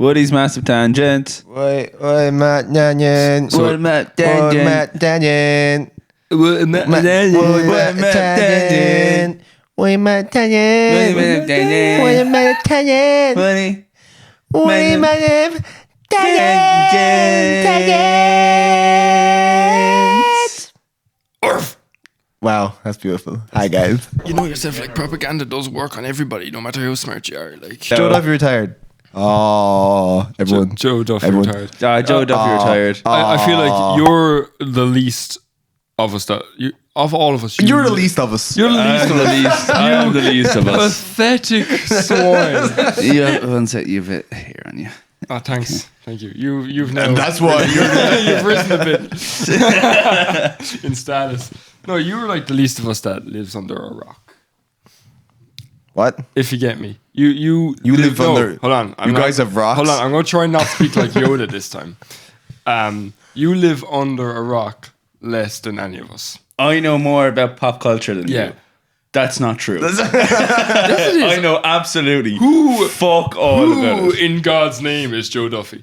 Woody's Massive Tangent. Oi, Matt Danyan. Oi, Matt Danyan. Matt Danyan. Oi, Matt Matt Danyan. Oi, Matt Danyan. Oi, Matt Danyan. Oi, Matt Danyan. Woody. Oi, Matt Danyan. Wow, that's beautiful. Hi, guys. You know yourself, like propaganda does work on everybody, no matter how smart you are. Like Joe Duffy retired. Oh, everyone. Joe Duffy Everyone. retired. Joe Duffy retired. I feel like you're the least of us of all of us. You're the least of us. You're the I'm least the least. I'm the least of us. pathetic swine. Yeah, one sec. You've it here on you. Oh, thanks. Thank you. You've now. And that's why You've risen a bit in status. No, you're like the least of us that lives under a rock. What? If you get me, you live under- Hold on, you guys have rocks? Hold on, I'm gonna try and not speak like Yoda this time. You live under a rock less than any of us. I know more about pop culture than Yeah. you. That's not true. Yes, it I is. know absolutely. Who- Fuck all about Who it. in God's name is Joe Duffy?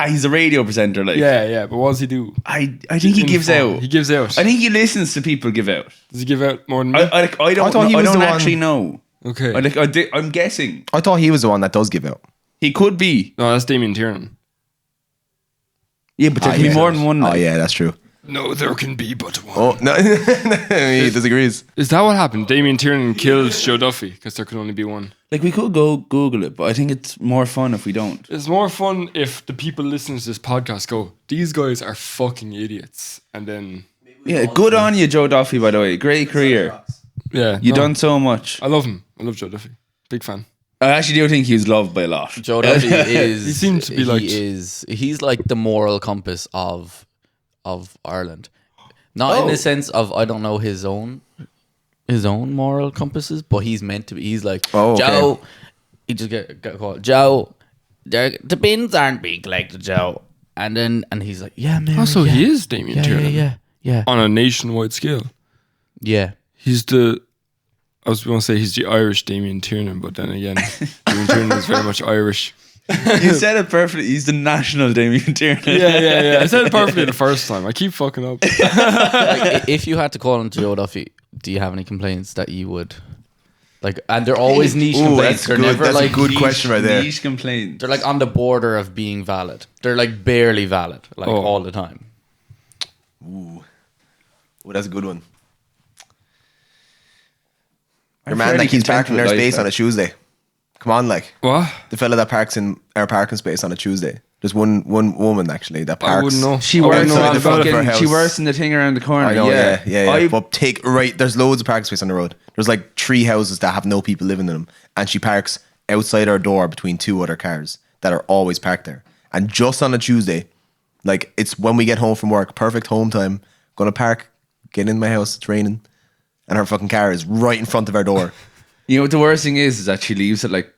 He's a radio presenter. Like, Yeah, but what does he do? I think he gives out. He gives out. I think he listens to people give out. Does he give out more than me? I don't. thought he I was don't the one- actually know. Okay. I'm guessing I thought he was the one that does give out. he could be. No, that's Damien Tiernan. Yeah, but there can be more than one. Oh, like. yeah, that's true. No, there can be but one. Oh, no. He disagrees. Is that what happened? Damien Tiernan killed Joe Duffy because there could only be one. Like we could go Google it, but I think it's more fun if we don't. It's more fun if the people listening to this podcast go, these guys are fucking idiots. And then, Yeah, good on you, Joe Duffy. By the way, great career. yeah. You done so much. I love him. I love Joe Duffy. Big fan. I actually do think he's loved by a lot. Joe Duffy is. He seems to be liked. He's like the moral compass of Ireland, not in the sense of I don't know his own moral compasses, but he's meant to be. He's like Joe. He just get called Joe. The bins aren't being collected, Joe. And he's like, yeah, man. Also, yeah. he is Damien Yeah, Tiernan. yeah. On a nationwide scale. Yeah. He's I was going to say he's the Irish Damien Tiernan, but then again, Damien Tiernan is very much Irish. You said it perfectly. He's the national Damien Tiernan. Yeah. I said it perfectly the first time. I keep fucking up. Like, if you had to call him Joe Duffy, do you have any complaints that you would like? And they're always niche complaints. that's They're good. never That's a like good question right there. Niche complaint. they're like on the border of being valid. They're like barely valid, like Oh. all the time. Oh, that's a good one. Your I'm man fairly that keeps content parking with their life, space on like. a Tuesday. Come on, like What? the fella that parks in our parking space on a Tuesday. There's one woman actually that parks. I wouldn't know. She I works wouldn't know on the about it. fucking- She works in the thing around the corner. I know, yeah. I- But there's loads of parking space on the road. There's like 3 houses that have no people living in them, and she parks outside our door between 2 other cars that are always parked there. And just on a Tuesday, like it's when we get home from work, perfect home time. Gonna park, get in my house. It's raining, and her fucking car is right in front of our door. You know what the worst thing is that she leaves at like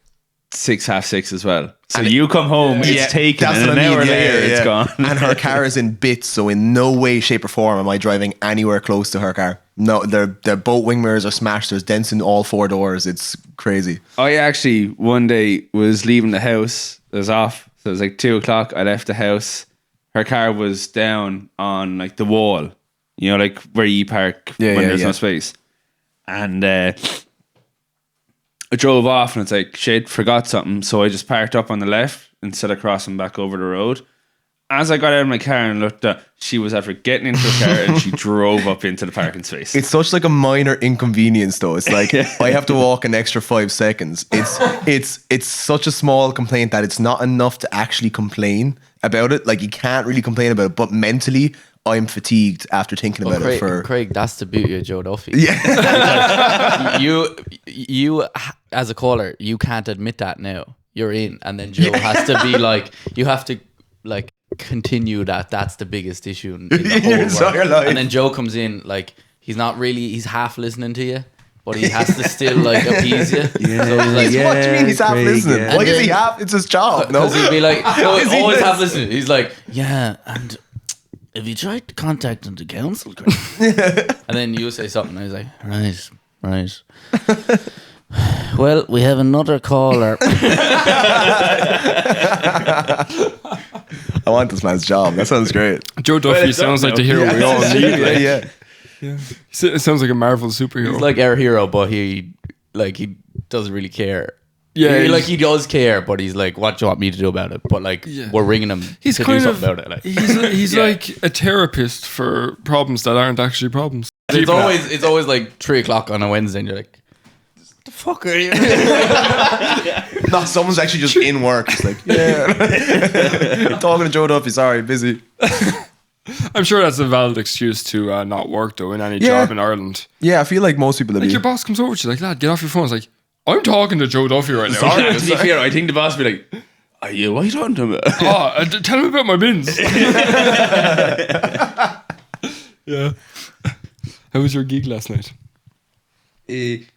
6:30 as well. So you come home, it's taken, and an hour later it's gone. And her car is in bits, so in no way, shape, or form am I driving anywhere close to her car. No, the boat wing mirrors are smashed. There's dents in all 4 doors. It's crazy. I actually one day was leaving the house. It was off. So it was like 2:00. I left the house. Her car was down on like the wall. You know, like where you park when there's no space. And I drove off and it's like, shit, forgot something. So I just parked up on the left instead of crossing back over the road. As I got out of my car and looked up, she was after getting into the car and she drove up into the parking space. It's such like a minor inconvenience, though. It's like I have to walk an extra 5 seconds. It's such a small complaint that it's not enough to actually complain about it. Like you can't really complain about it, but mentally, I'm fatigued after thinking about it. Craig, that's the beauty of Joe Duffy. Yeah, you as a caller, you can't admit that now. You're in, and then Joe has to be like, you have to like continue that's the biggest issue in the whole Your entire world. life. And then Joe comes in like he's half listening to you, but he has to still like appease you. Yeah. So he's like, what do you mean he's half Craig, listening? yeah. Why And is he then- half? It's his job. No, because he'd be like, no, Is he always this? half listening. He's like, yeah, and have you tried contacting the council? And then you say something, and he's like, right. Well, we have another caller. I want this man's job. That sounds great. Joe Duffy sounds like the hero we all need. Like. Yeah. It sounds like a Marvel superhero. He's like our hero, but he doesn't really care. Yeah, he does care, but he's like, what do you want me to do about it? But like, we're ringing him to do something about it. Like. He's like a therapist for problems that aren't actually problems. It's always like 3:00 on a Wednesday, and you're like, the fuck are you? No, someone's actually just in work. It's like, yeah. Talking to Joe Duffy, sorry, busy. I'm sure that's a valid excuse to not work though in any job in Ireland. Yeah, I feel like most people Like your boss comes over to you like, lad, get off your phone. It's like, I'm talking to Joe Duffy right now. Sorry, to be fair, I think the boss would be like, what are you talking to him about? Tell me about my bins. Yeah. How was your gig last night?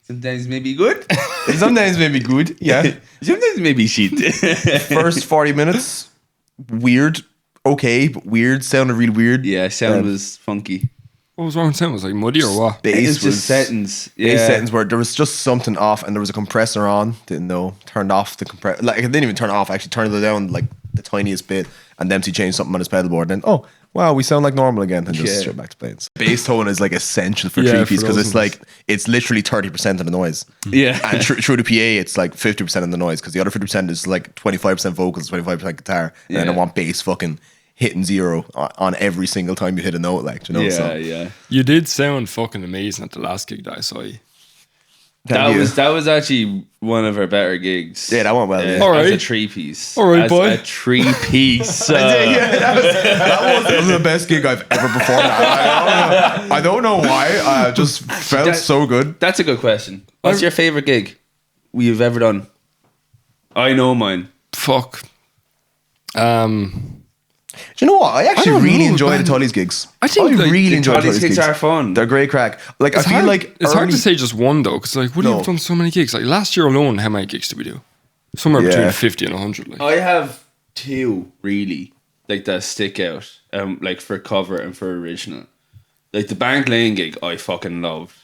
Sometimes maybe good. Sometimes maybe good, yeah. Sometimes maybe shit. First 40 minutes, weird, okay, but weird. Sounded really weird. Yeah, sound was funky. What was wrong with sound? Was it like muddy or what? Bass It's just settings. Bass Yeah. settings where there was just something off, and there was a compressor on. Didn't know. Turned off the compressor. Like, I didn't even turn it off. I actually turned it down like the tiniest bit, and Dempsey changed something on his pedal board. And then, oh wow, we sound like normal again, and just straight back to playing. So bass tone is like essential for Yeah, three-piece for because those it's like it's literally 30% of the noise. Yeah. And through the PA, it's like 50% of the noise because the other 50% is like 25% vocals, 25% guitar, and then I want bass fucking hitting zero on every single time you hit a note, like, you know. Yeah, so. yeah. You did sound fucking amazing at the last gig that I saw you. That was actually one of our better gigs. Yeah, that went well. Yeah. All As a right. 3-piece. All right, As boy. a 3-piece. That was the best gig I've ever performed at. I don't know why. Just felt so good. That's a good question. What's your favorite gig you've ever done? I know mine. Fuck. Do you know what? I actually don't really know, enjoy man. the Tully's gigs. I think, like, really the enjoy Tully's Tully's gigs gigs. are fun. They're great crack. Like I feel like it's hard to early- say just one though, because like, Woody No. have done so many gigs. Like last year alone, how many gigs did we do? Somewhere between Yeah. 50 and 100. Like, I have two really like that stick out, like for cover and for original. Like the Bank Lane gig, I fucking loved,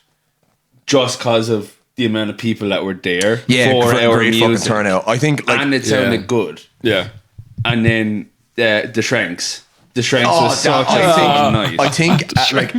just cause of the amount of people that were there. Yeah, for our great fucking music, turnout. I think like and it sounded good. yeah. And then the Shranks. The Shranks Oh, was such a fucking night. I think like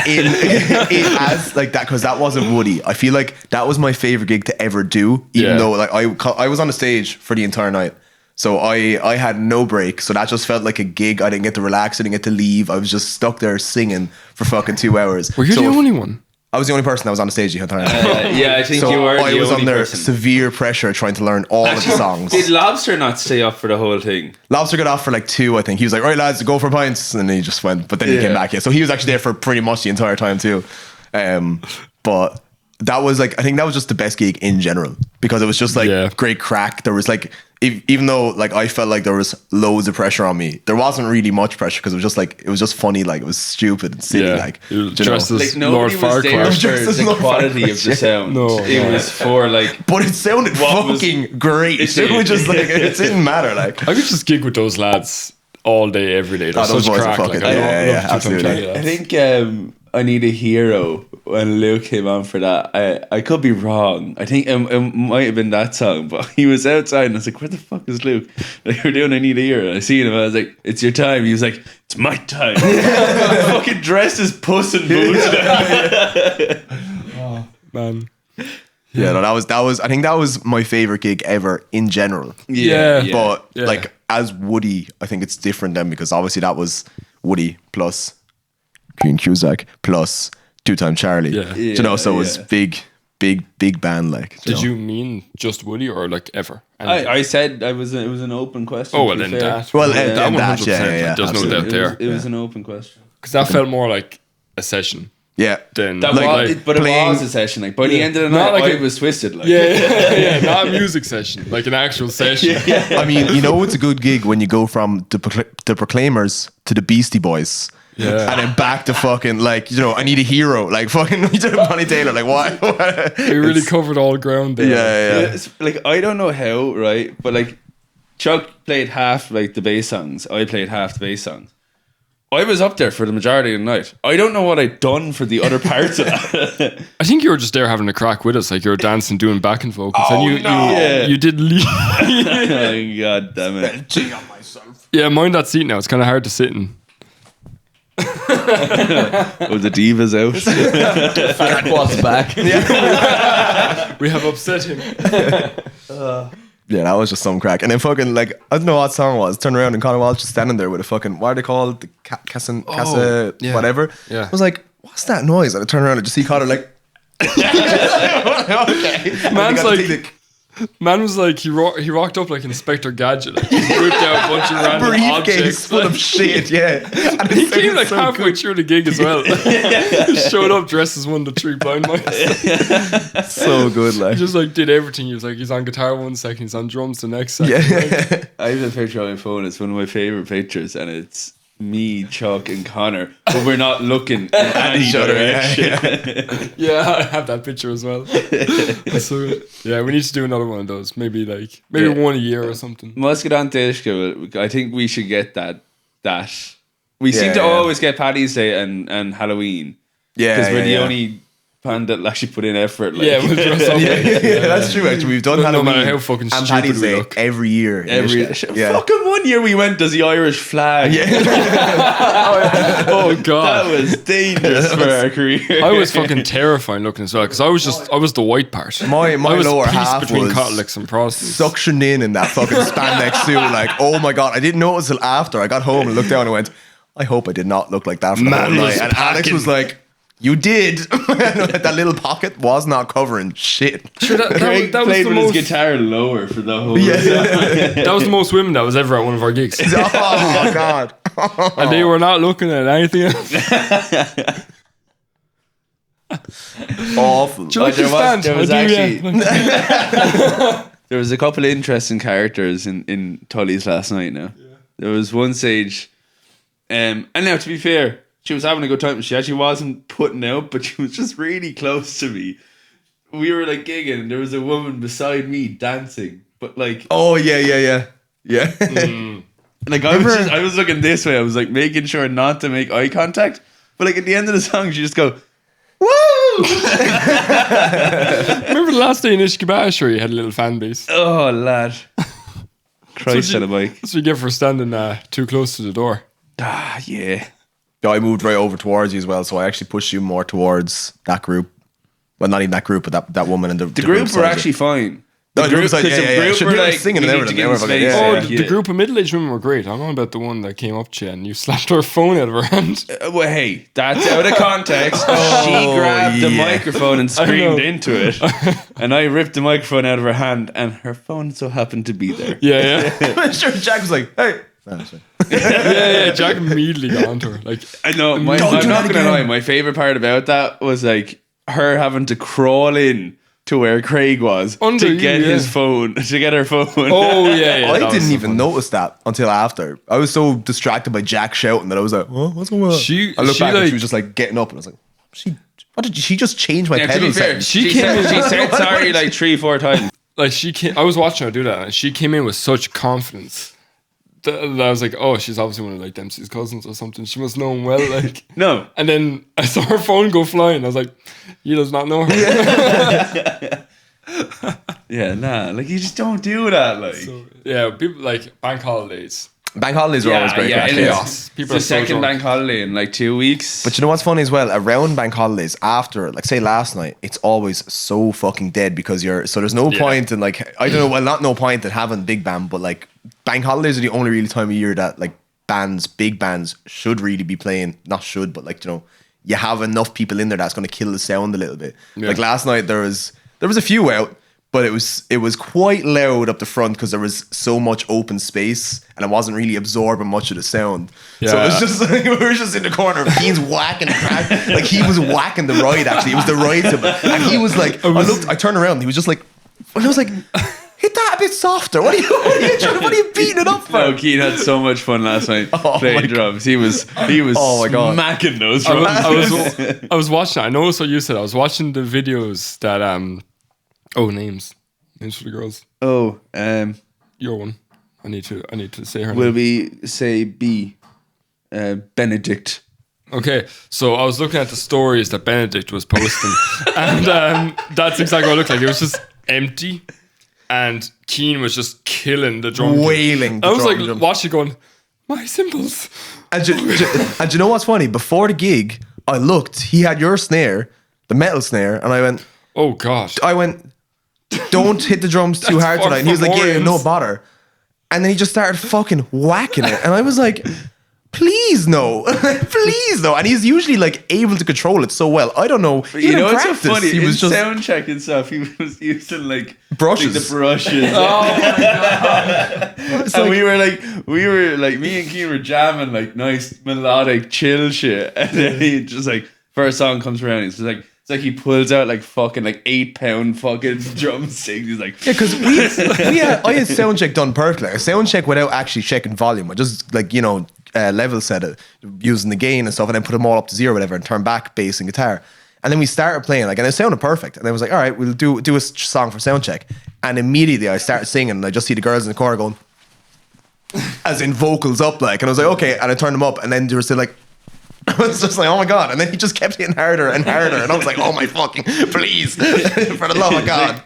it as like that because that wasn't Woody. I feel like that was my favorite gig to ever do. Even Yeah. though like I was on the stage for the entire night, so I had no break. So that just felt like a gig. I didn't get to relax. I didn't get to leave. I was just stuck there singing for fucking 2 hours. Were you So the if- only one? I was the only person that was on the stage the entire night. Yeah, I think So you were. I the was only under person. severe pressure trying to learn all of the songs. Did Lobster not stay up for the whole thing? Lobster got off for like 2, I think. He was like, right, lads, go for pints. And then he just went. But then he Yeah. came back. Yeah. So he was actually there for pretty much the entire time too. But that was like, I think that was just the best gig in general because it was just like Yeah. great crack. There was like, even though like I felt like there was loads of pressure on me, there wasn't really much pressure because it was just like, it was just funny. Like it was stupid and silly. Yeah. Like, It was you know. dressed as Like nobody Lord was there Farquaad. for Just as the Lord quality of Farquaad, the yeah. sound. No, it no. was for like. But it sounded What was- fucking great. It It was did. just like, it didn't matter. Like, I could just gig with those lads all day, every day. They're those such boys are crack. fucking- Like, I yeah, love yeah, Two-Tone absolutely. Charlie I lads. think I Need a Hero when Luke came on for that. I could be wrong. I think it might have been that song, but he was outside and I was like, where the fuck is Luke? Like, we're doing I Need a Hero. And I seen him. I was like, it's your time. He was like, it's my time. Fucking dressed as Puss in Boots. Man. yeah, no, that was, I think that was my favorite gig ever in general. Yeah. But Yeah. like as Woody, I think it's different then because obviously that was Woody plus Green Cusack plus Two-Time Charlie. Yeah. Do you know, so it was Yeah. big band. Like, Did know. you mean just Woody or like ever? I said it was an open question. Oh, to well, be then fair. that. Well, that then 100%. that, yeah, Like, there's no absolutely. doubt there. It was an open question. Because that felt more like a session Yeah. than That like, was, but playing- it was a session. Like by the end of the Not night, like I a- was twisted. Like, yeah, not a music session, like an actual session. I mean, you know, it's a good gig when you go from the Proclaimers to the Beastie Boys. Yeah. And then back to fucking like, you know, I Need a Hero. Like fucking Bonnie Taylor. Like what? We really covered all ground there. Yeah. It's like I don't know how, right? But like Chuck played half like the bass songs. I played half the bass songs. I was up there for the majority of the night. I don't know what I'd done for the other parts of that. I think you were just there having a crack with us, like you were dancing, doing backing vocals, and you did leave. Oh, God damn it. Yeah, mind that seat now. It's kind of hard to sit in. Oh, the diva's out. What's back? We have upset him. Yeah, that was just some crack. And then fucking like I don't know what song it was. Turned around and Conor Walsh just standing there with a fucking what are they called? The casa yeah. whatever. Yeah. I was like, what's that noise? And I turned around and just see Conor like okay. Man was like he rocked up like Inspector Gadget, like, he ripped out a bunch of random briefcase objects full of shit, yeah. And He it came sounded like so halfway good. through the gig as well. He showed up dressed as one of the 3 blind mice. So good, like He just like did everything. He was like, he's on guitar one second, he's on drums the next second. yeah. I have a picture on my phone. It's one of my favorite pictures, and it's me, Chuck, and Connor, but we're not looking in any each other, direction. Yeah, I have that picture as well. So, yeah, we need to do another one of those. Maybe Yeah. one a year or something. Muscadon Dishka, I think we should get that. We seem to Yeah. always get Paddy's Day and Halloween. Yeah, Because we're the yeah. only band that actually put in effort. Like, Yeah, we'll dress up. Yeah, that's true. Actually, we've done No Halloween matter how fucking and stupid Paddy's we Day look. every year. in every Ishka. Yeah. fucking one year we went as the Irish flag. Oh That god. was dangerous for our career. I was fucking terrifying looking as well because I was the white part. My I was lower pieced half between was cottonlicks and prosties. suctioned in that fucking spandex suit. Like, oh my god, I didn't know it was till after I got home and looked down and went, I hope I did not look like that for the Man whole was night. And Alex was like, you did. That little pocket was not covering shit. Sure, that Craig was played the with most. his guitar lower for the whole That was the most women that was ever at one of our gigs, Oh god. and they were not looking at anything else. Awful. Do you like there the was- stand? there was I do, actually- yeah. There was a couple of interesting characters in Tully's last night now. There was one stage, and now to be fair, she was having a good time. She actually wasn't putting out, but she was just really close to me. We were like gigging, and there was a woman beside me dancing, but like, Oh yeah. like I was looking this way. I was like making sure not to make eye contact, but like at the end of the song, she just go, "Woo!" Remember the last day in Ishkabash where you had a little fan base? Oh lad, Christ on a bike. That's what you get for standing too close to the door. Ah yeah. I moved right over towards you as well, so I actually pushed you more towards that group. Well, not even that group, but that woman and the group were beside you. actually fine. No, The the group, group side, because yeah, the yeah, group yeah. were They were like singing we and need to everything, give they were them fucking- space. yeah, Oh, yeah. the group of middle-aged women were great. I'm on about the one that came up to you and you slapped her phone out of her hand. Well, hey, that's out of context. She grabbed the yeah. microphone and screamed know. into it, and I ripped the microphone out of her hand, and her phone so happened to be there. Yeah. Sure, Jack was like, hey. Oh, sorry. Yeah. Jack immediately got onto her. Like, I know. Don't I'm do not that gonna again. lie. My favorite part about that was like her having to crawl in to where Craig was Under to you, get yeah. his phone, to get her phone. oh yeah. I that was didn't so even funny. notice that until after. I was so distracted by Jack shouting that I was like, what's going on? She- I looked she back and like- she was just like getting up and I was like, she just changed my Yeah, to be pedal fair, settings. she came said, in- she said sorry like 3-4 times. Like I was watching her do that, and she came in with such confidence that I was like, "Oh, she's obviously one of like Dempsey's cousins or something. She must know him well." Like, No. and then I saw her phone go flying. I was like, "He does not know her." Yeah, nah. Like you just don't do that. Like. Yeah, people like bank holidays. Bank holidays are always great. yeah, crack, it yeah. is. People It's the are so second drunk. bank holiday in like 2 weeks. But you know what's funny as well? Around bank holidays, after, like say last night, it's always so fucking dead because there's no point in like, I don't know, well, not no point in having big band, but like bank holidays are the only really time of year that like big bands should really be playing. Not should, but like, you know, you have enough people in there that's going to kill the sound a little bit. Yeah. Like last night there was a few out, but it was quite loud up the front because there was so much open space and it wasn't really absorbing much of the sound. So it was Yeah. just like, we were just in the corner. Keane's whacking the crack. Like he was whacking the ride actually. It was the ride to it. And he was like, I turned around, he was just like, and I was like, hit that a bit softer. What are you beating it up for? No, Keane had so much fun last night Oh playing my drums. He was Oh my God. smacking those I drums. I was watching. I know it's what you said. I was watching the videos that names for the girls. Oh, Your one. I need to say her will name. we say B? Benedict. Okay, so I was looking at the stories that Benedict was posting, and that's exactly what it looked like. It was just empty, and Keane was just killing the drum. Wailing the I was drum, like drum. watching, going, my cymbals. And do you know what's funny? Before the gig, I looked. He had your snare, the metal snare, and I went, Oh gosh. don't hit the drums too hard far tonight. And he was from like, yeah, no Orion's. bother. And then he just started fucking whacking it. And I was like, please no. Please no. And he's usually like able to control it so well. I don't know. You know what's so practice, funny? He In was just sound check and stuff, he was using like Brushes. like the brushes. And we were like, me and Keane were jamming like nice melodic chill shit, and then he just like first song comes around, it's like he pulls out like fucking like 8-pound fucking drumsticks. He's like, Yeah, because I had sound check done perfectly. A sound check without actually checking volume. I just like, level set it using the gain and stuff, and then put them all up to 0 or whatever, and turn back bass and guitar. And then we started playing, like, and it sounded perfect. And I was like, all right, we'll do a song for sound check. And immediately I started singing, and I just see the girls in the corner going, as in vocals up, like, and I was like, okay. And I turned them up, and then they were still like, I was just like, oh my God. And then he just kept hitting harder and harder. And I was like, oh my fucking, please, for the love of God.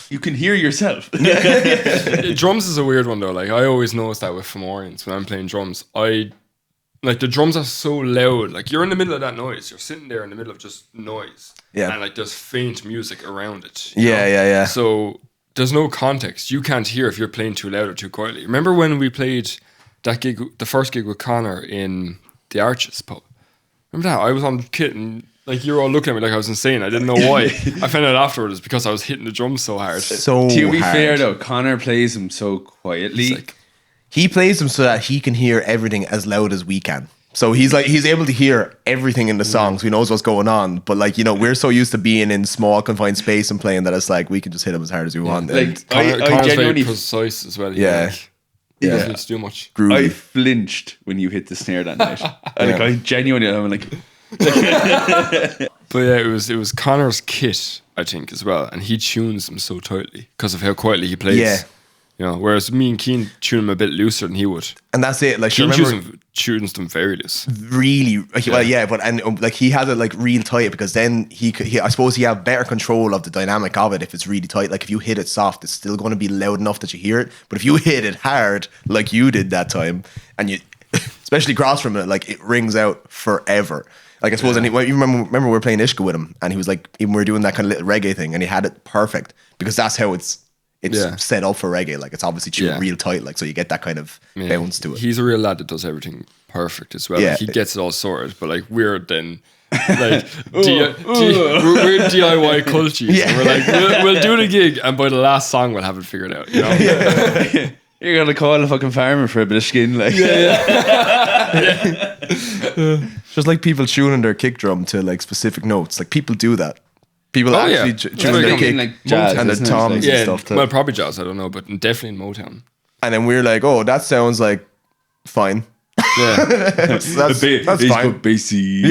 you can hear yourself. Drums is a weird one though. Like I always notice that with Fomorians when I'm playing drums. Like the drums are so loud. Like you're in the middle of that noise. You're sitting there in the middle of just noise. Yeah. And like there's faint music around it. you Yeah, know? yeah. So there's no context. You can't hear if you're playing too loud or too quietly. Remember when we played that gig, the first gig with Connor in the Arches pub? Remember that? I was on kit and like you were all looking at me like I was insane. I didn't know why. I found out afterwards because I was hitting the drums so hard. So To be hard. fair though, Connor plays them so quietly. It's like, He plays them so that he can hear everything as loud as we can. So he's able to hear everything in the song, so he knows what's going on. But like, we're so used to being in small confined space and playing that it's like we can just hit him as hard as we want. Like, And Connor's I very genuinely precise as well. Yeah. He Yeah. doesn't need to do much. I groovy. flinched when you hit the snare that night. I genuinely, I'm like, But yeah, it was Connor's kit, I think, as well, and he tunes them so tightly because of how quietly he plays. Yeah. Whereas me and Keane tune them a bit looser than he would. And that's it. Like, Keane remember, tunes them very loose. really, well, yeah, but like he has it like real tight because then he I suppose he have better control of the dynamic of it if it's really tight. Like if you hit it soft, it's still going to be loud enough that you hear it. But if you hit it hard, like you did that time, and you, especially across from it, like it rings out forever. Like I suppose, and you remember we were playing Ishka with him, and he was like, even we were doing that kind of little reggae thing, and he had it perfect because that's how it's Yeah. set up for reggae. Like it's obviously tuned Yeah. real tight, like so you get that kind of bounce to it. He's a real lad that does everything perfect as well. Yeah. Like, he gets it all sorted, but like we're then like we're DIY culture. Yeah. So we're like we'll do the gig, and by the last song we'll have it figured out. You know? you're gonna call a fucking farmer for a bit of skin, like. Just like people tuning their kick drum to like specific notes. Like people do that. People Oh, yeah. actually It's tune very their common. kick Like jazz, and their isn't it? toms Like- and Yeah, stuff. To, well, probably jazz. I don't know, but definitely in Motown. and then we're like, oh, that sounds like fine. Yeah, That's fine. Bassy.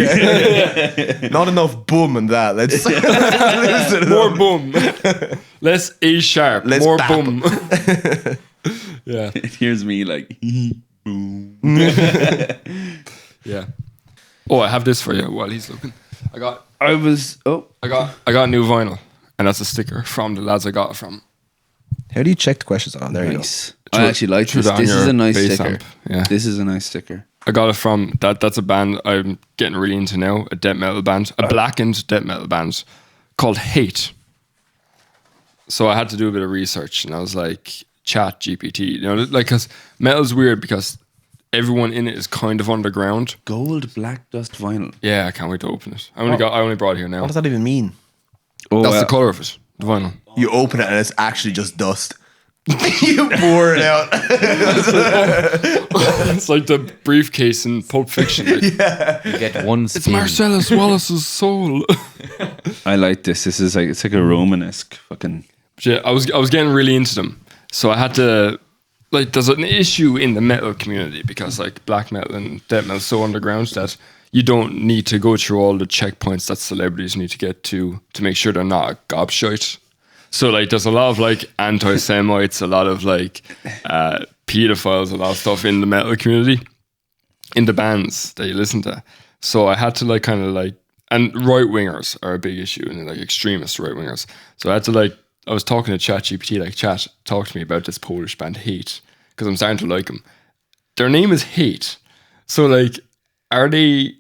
Not enough boom in that. Let's loosen it more up. boom, less A sharp, Less more bap. boom. Yeah, Here's me like, boom. yeah. Oh, I have this for you while he's looking. I got a new vinyl, and that's a sticker from the lads I got it from. How do you check the questions on? There Nice. I actually like Through this. that on This is your a nice bass sticker. amp. Yeah. This is a nice sticker. I got it from that's a band I'm getting really into now, a death metal band, a blackened death metal band called Hate. So I had to do a bit of research, and I was like, Chat GPT, like, because metal's weird because everyone in it is kind of underground. Gold black dust vinyl. Yeah, I can't wait to open it. I only brought it here now. What does that even mean? Oh, That's the color of it, the vinyl. You open it and it's actually just dust. You pour it out. It's like the briefcase in Pulp Fiction. Like, You get one it's spin. Marcellus Wallace's soul. I like this. This is like, it's like a Romanesque fucking. But yeah, I was getting really into them, so I had to, like, there's an issue in the metal community because like black metal and death metal is so underground that you don't need to go through all the checkpoints that celebrities need to get to make sure they're not a gobshite. So like there's a lot of like anti-Semites, a lot of like pedophiles, a lot of stuff in the metal community. in the bands that you listen to. So I had to like kind of like, and right wingers are a big issue, and like extremist right wingers. So I had to like, I was talking to ChatGPT, like, chat, talk to me about this Polish band Hate, because I'm starting to like them. Their name is Hate. So like, are they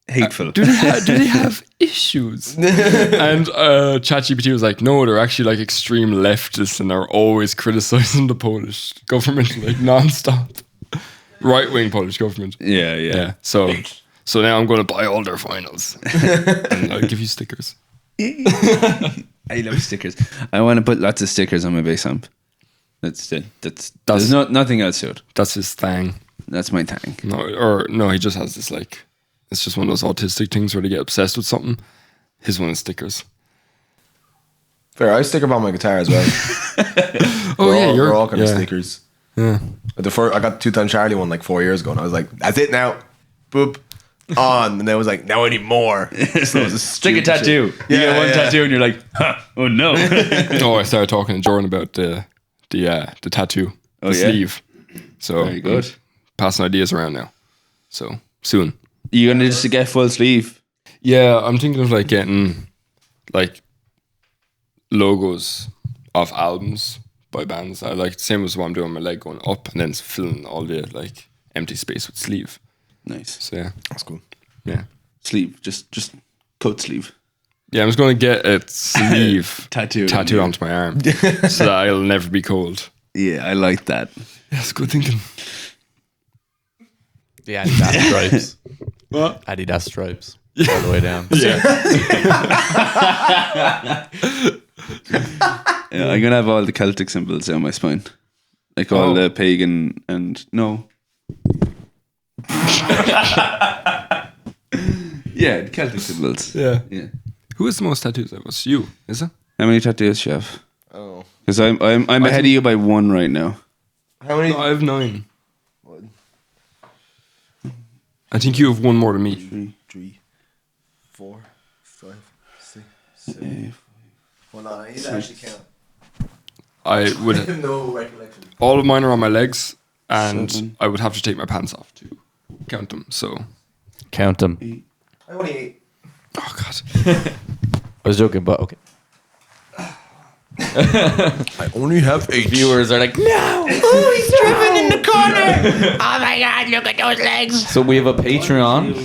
Hateful. do they have issues? And ChatGPT was like, no, they're actually like extreme leftists and are always criticizing the Polish government like nonstop. Right wing Polish government. Yeah. Yeah. So now I'm going to buy all their vinyls and I'll give you stickers. I love stickers. I want to put lots of stickers on my bass amp. There's nothing else to it. That's his thing. That's my thing. No, he just has this like, it's just one of those autistic things where they get obsessed with something. His one is stickers. Fair, I sticker on my guitar as well. We're all kind of stickers. Yeah. I got 2 Ton Charlie one like 4 years ago, and I was like, "That's it now." Boop. On, and then I was like, "Now I need more." So it was a Stick a stupid tattoo. shit. You get one tattoo and you're like, huh, oh no. Oh, I started talking to Jordan about the tattoo, the sleeve. So Very good. I'm passing ideas around now. So soon. You're gonna just get full sleeve. Yeah, I'm thinking of like getting like logos of albums by bands. I like same as what I'm doing, my leg going up and then filling all the like empty space with sleeve. Nice. So yeah, That's cool. yeah, Sleeve. Just coat sleeve. yeah. I'm just going to get a sleeve Tattooed onto my arm so that I'll never be cold. Yeah, I like that. Yeah, it's good thinking. The Adidas stripes. What? Adidas stripes. All the way down. Yeah, I'm gonna have all the Celtic symbols down my spine, like all the pagan and no. Yeah, the Celtic symbols. Yeah. Yeah. Who has the most tattoos? It was you, is it? How many tattoos do you have? Oh, Because I'm ahead of you by 1 right now. how many? No, I have 9. I think you have 1 more than me. 3, 4, 5, 6, 7. Hold on, I need to actually count. I would. No recollection. All of mine are on my legs, and 7. I would have to take my pants off to count them. So, Count them. I only 8. oh god, I was joking, but okay. I only have 8. Viewers are like, no! Oh, he's driven in the corner. Oh my god, look at those legs. So we have a Patreon.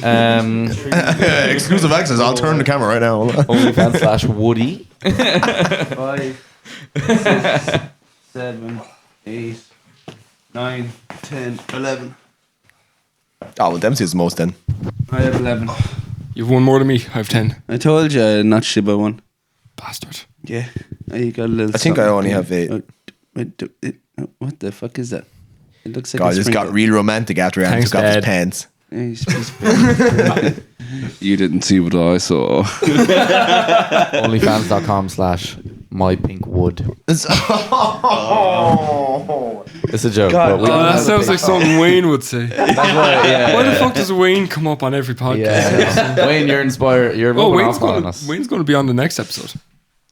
Exclusive access. I'll turn the camera right now. OnlyFans/Woody. 5, 6, 7, 8, 9, 10, 11. Oh, well, Dempsey is the most then. I have 11. you have 1 more than me. I have 10. I told you I notched you by 1. Bastard. Yeah, I got a little. I think I only have 8. What the fuck is that? It looks like God, a this got sprinkle. real romantic after Aaron Thanks, took off his Dad. pants. Yeah, you didn't see what I saw. OnlyFans.com/mypinkwood. It's a joke. God, but we Oh, don't that have a sounds like Patreon. something Wayne would say. That's right, yeah. Why the fuck does Wayne come up on every podcast? Yeah. Wayne, you're inspired. You're Oh, rubbing off on us. Wayne's going to be on the next episode.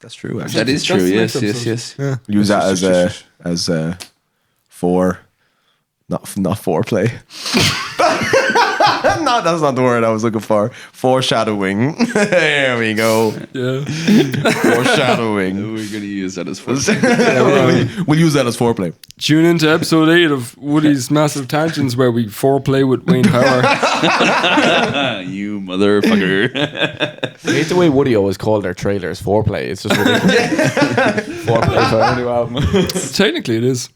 That's true. Actually. That is true. That's the Yes, next yes, episode. yes. Use that as a not foreplay. No, that's not the word I was looking for. Foreshadowing. There we go. Yeah. Foreshadowing. We're gonna use that as first. We'll use that as foreplay. Tune into episode 8 of Woody's Massive Tangents, where we foreplay with Wayne Power. You motherfucker. I hate the way Woody always called their trailers foreplay. It's just ridiculous. Foreplay for a new album. Technically, it is.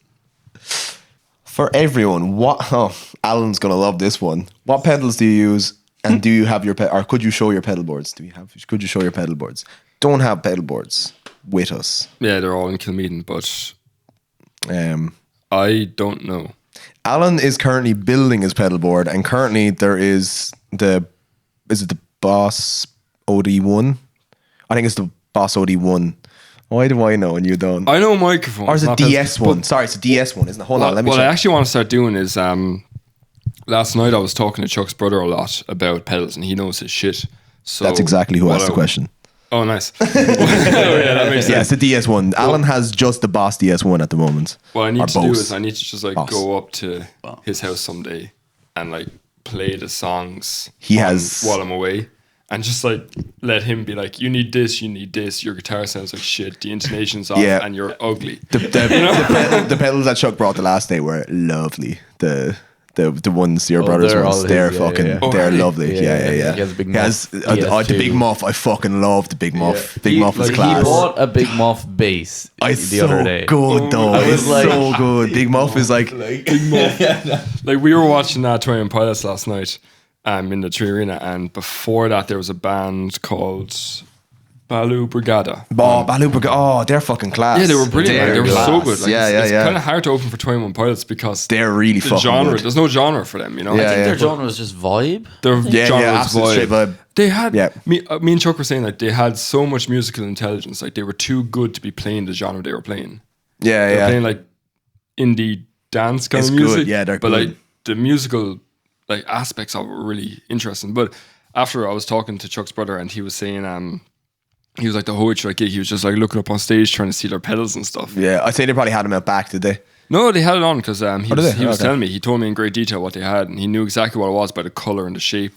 For everyone, Alan's gonna love this one. What pedals do you use, and do you have your or could you show your pedal boards? Could you show your pedal boards? Don't have pedal boards with us. Yeah, they're all in Kilmeaden, but I don't know. Alan is currently building his pedal board, and currently there is the Boss OD1? I think it's the Boss OD1. Why do I know and you don't? I know microphones. Or is it not pedals, DS1? but Sorry, it's a DS1, isn't it? Hold on, let me what I check. actually want to start doing is last night I was talking to Chuck's brother a lot about pedals, and he knows his shit. So That's exactly who what asked the question. Oh, nice. Oh, yeah, that makes Yeah, sense. it's the DS1. Alan has just the Boss DS1 at the moment. What I Or need to do Bose. is I need to just like Boss. go up to his house someday and like play the songs while I'm away. And just like let him be like, you need this, your guitar sounds like shit, the intonation's off, and you're ugly. The pedals that Chuck brought the last day were lovely. The ones your brothers ones, they're fucking, they're lovely. Yeah. He has a big muff. The Big Muff. I fucking love the Big Muff. Big Muff is class. He bought a Big Muff bass the other day. Good though. It's so good. Big Muff is like Big Muff. Like we were watching 21 Pilots last night. In the Tree Arena, and before that there was a band called Balu Brigada. Balu Brigada. Oh, they're fucking class. Yeah, they were brilliant. They were so good. Like, it's kind of hard to open for 21 Pilots because they're really fucking genre. good. There's no genre for them, you know. I think their genre was just vibe. Their genre was vibe. They had me and Chuck were saying like they had so much musical intelligence. Like they were too good to be playing the genre they were playing. They were playing like indie dance kind of music. Good. Yeah, they're but good. like the musical like aspects of it were really interesting. But after I was talking to Chuck's brother and he was saying he was like the whole like gig, he was just like looking up on stage trying to see their pedals and stuff. Yeah, I'd say they probably had them out back, did they? No, they had it on because he was Okay. telling me, he told me in great detail what they had and he knew exactly what it was by the colour and the shape.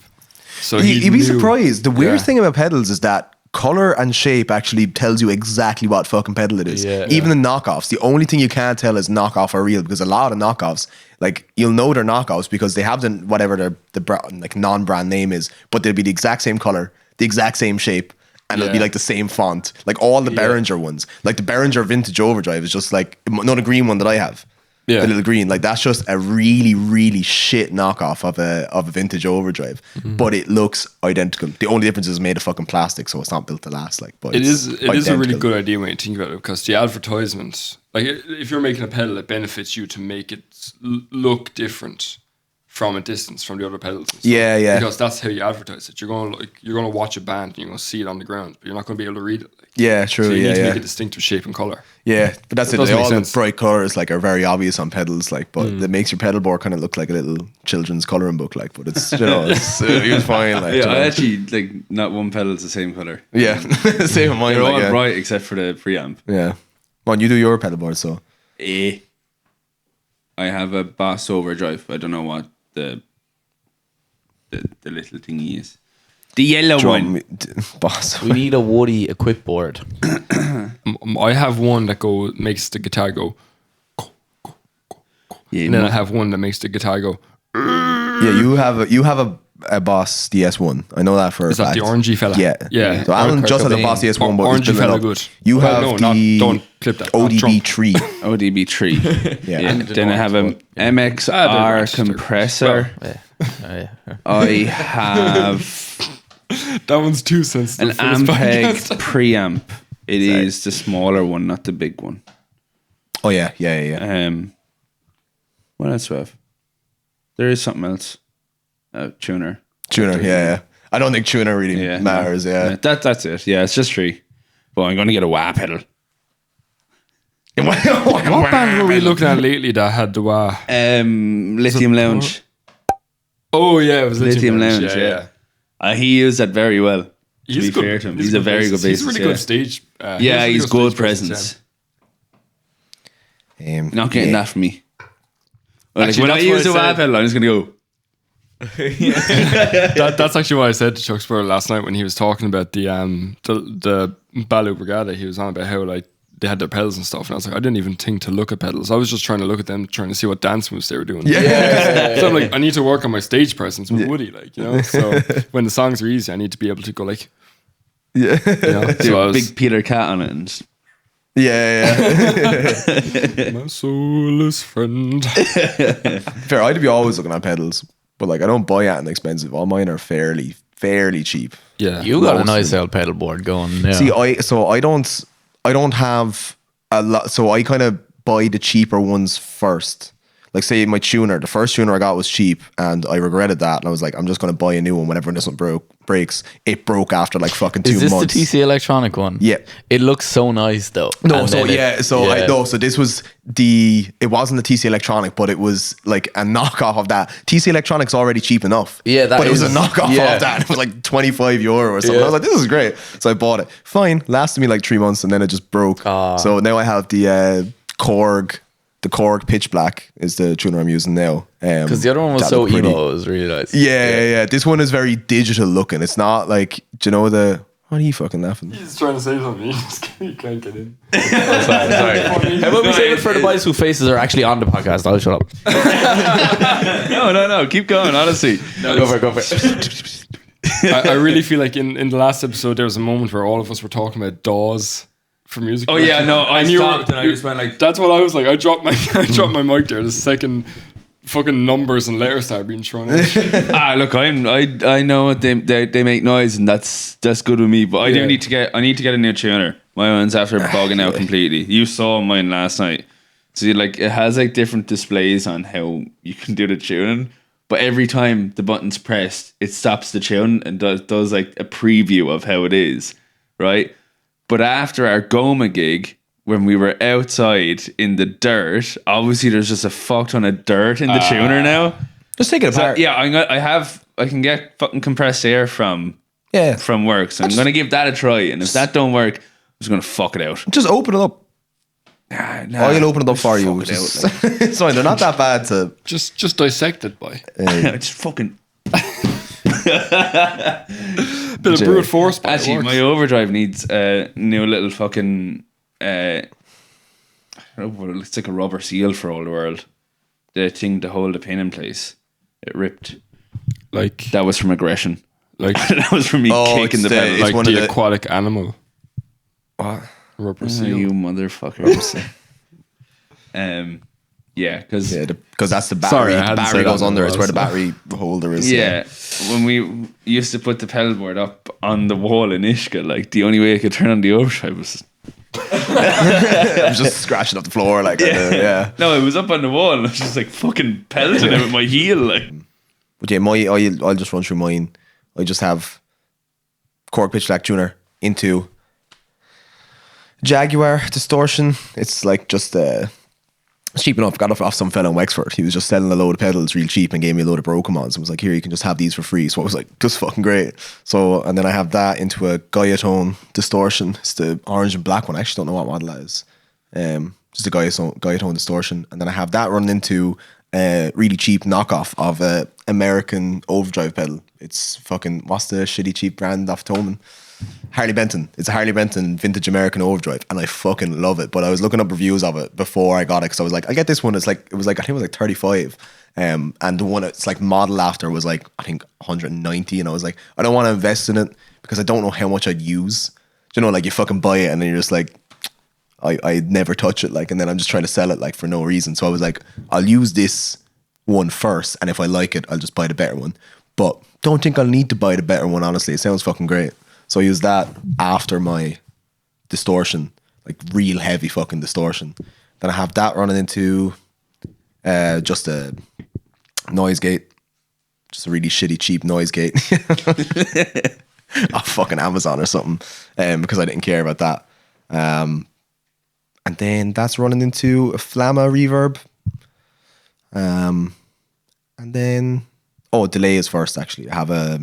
So You'd be knew- surprised. The weird thing about pedals is that color and shape actually tells you exactly what fucking pedal it is. Even the knockoffs, the only thing you can't tell is knockoff or real, because a lot of knockoffs, like you'll know they're knockoffs because they have the like non-brand name is, but they'll be the exact same color, the exact same shape, and it'll be like the same font. Like all the Behringer ones, like the Behringer Vintage Overdrive is just like not a green one that I have. Yeah. The little green, like that's just a really, really shit knockoff of a Vintage Overdrive, but it looks identical. The only difference is made of fucking plastic, so it's not built to last. Like, but It it's is a really identical. good idea when you think about it, because the advertisement, like if you're making a pedal, it benefits you to make it look different from a distance from the other pedals. And stuff. Yeah. Because that's how you advertise it. You're gonna watch a band and you're gonna see it on the ground, but you're not gonna be able to read it. Like, Yeah, true. so you need to yeah. make a distinctive shape and color. Yeah, but that's It it. does make All sense. the bright colors like are very obvious on pedals, like, but it makes your pedal board kind of look like a little children's coloring book, like. But it's it was fine, like. Yeah, you know. I actually like not one pedal's the same color. Yeah, same with mine. They're like, all yeah. bright except for the preamp. Yeah, well, you do your pedal board, so I have a Boss Overdrive. I don't know what the little thingy is. The yellow one. boss. We need a Woody equip board. I have one that makes the guitar go, Yeah, and then I have one that makes the guitar go. Yeah, you have a Boss DS1. I know that for Is a that fact. the orangey fella? Yeah. So Alan just has a Boss DS1, but Orangey he's fella building up. good. You Well, have no, the don't clip that. Not Trump. ODB3. ODB3. Yeah. And then I have a they're MXR right. compressor. I have That one's too sensitive. an for this Ampeg podcast. preamp. It is the smaller one, not the big one. Oh yeah. What else do I have? There is something else. Tuner. Tuner. Yeah. I don't think tuner really Yeah, matters. no. Yeah. That's it. Yeah, it's just 3. But I'm going to get a wah pedal. What band were we looking at lately that had the wah? Lithium Lounge. Oh yeah, it was Lithium Lounge. Yeah. He used that very well. To be fair to him, he's a very good bassist. He's a really good stage. Yeah, he's good stage presence. Not getting yeah. that from me. Like, Actually, when I that's what use I the wah said. pedal, I'm just gonna go. That's actually what I said to Chuck Spur last night when he was talking about the Balu Brigada. He was on about how like they had their pedals and stuff, and I was like, I didn't even think to look at pedals. I was just trying to look at them, trying to see what dance moves they were doing. Yeah. So I'm like, I need to work on my stage presence with Woody, like, you know. So when the songs are easy, I need to be able to go like, Yeah. you know. So I was, Big Peter Cat on it. And just, Yeah. my soulless friend. Fair. I'd be always looking at pedals, but like I don't buy anything expensive. All mine are fairly cheap. Yeah, You got a Most nice old pedal board going. Yeah. See, I don't have a lot. So I kind of buy the cheaper ones first. Like say my tuner, the first tuner I got was cheap, and I regretted that. And I was like, I'm just going to buy a new one whenever this one breaks. It broke after like fucking 2 Is this months. the TC Electronic one? Yeah. It looks so nice though. No, And so then yeah, so this was it wasn't the TC Electronic, but it was like a knockoff of that. TC Electronic's already cheap enough. Yeah, that but it was a is- knockoff yeah. of that. It was like €25 or something. Yeah. I was like, this is great. So I bought it. Fine, lasted me like 3 months, and then it just broke. Ah. So now I have the Korg the Korg Pitch Black is the tuner I'm using now. Because the other one was that so looked pretty. emo, it was really nice. Yeah. This one is very digital looking. It's not like, do you know the... What are you fucking laughing? He's trying to say something. He can't get in. Sorry. How about we save it for the boys whose faces are actually on the podcast? I'll shut up. No. Keep going. Honestly, Go for it. I really feel like in the last episode there was a moment where all of us were talking about DAWs for music. Oh yeah, no. I And you stopped were- and I just went like, That's what I was like. I dropped my mic there. The second fucking numbers and letters started being thrown out. look, I know what they make noise, and that's good with me. But I Yeah. need to get a new tuner. My one's after bogging out completely. You saw mine last night. So like it has like different displays on how you can do the tuning, but every time the button's pressed, it stops the tune and does like a preview of how it is, right? But after our Goma gig, when we were outside in the dirt, obviously there's just a fuck ton of dirt in the tuner now. Just take it So, apart. yeah, I can get fucking compressed air from work, so I'm gonna give that a try. And if that don't work, I'm just gonna fuck it out. Just open it up. Nah, I'll open it up for you. fuck it Just- out, like. it's fine. They're not that bad to... just dissect it by Just fucking. bit of brute force. But Actually, my overdrive needs a new little fucking. I don't know, it's like a rubber seal for all the world. The thing to hold the pin in place. It ripped. like That was from aggression. like That was from me kicking it's the the- pedal. it's like one the of the- aquatic animal. What? Rubber Oh, seal. you motherfucker. Yeah, because Because that's the battery. Sorry, I the hadn't battery said that goes in a under. It's while, where the so. battery holder is. yeah, when we used to put the pedal board up on the wall in Ishka, like the only way I could turn on the overdrive was I was just scratching up the floor. Like, yeah. no, it was up on the wall, and I was just like fucking pelting it with my heel, like. But yeah, I'll just run through mine. I just have Korg Pitch Black tuner into Jaguar distortion. It's like just it's cheap enough. Got it off some fella in Wexford. He was just selling a load of pedals real cheap and gave me a load of broken ones and was like, here, you can just have these for free. So I was like, just fucking great. So, and then I have that into a Gaiatone distortion. It's the orange and black one. I actually don't know what model that is. Just a Gaiatone distortion. And then I have that running into a really cheap knockoff of a American overdrive pedal. It's fucking, what's the shitty cheap brand off Toman? Harley Benton. It's a Harley Benton vintage American overdrive, and I fucking love it. But I was looking up reviews of it before I got it because I was like, I get this one. I think it was like 35, and the one it's like model after was like I think 190, and I was like, I don't want to invest in it because I don't know how much I'd use. You know, like you fucking buy it and then you're just like, I'd never touch it, like, and then I'm just trying to sell it like for no reason. So I was like, I'll use this one first, and if I like it, I'll just buy the better one. But don't think I'll need to buy the better one. Honestly, it sounds fucking great. So I use that after my distortion, like real heavy fucking distortion. Then I have that running into just a noise gate, just a really shitty cheap noise gate off fucking Amazon or something, because I didn't care about that. And then that's running into a Flamma reverb. And then delay is first actually. I have a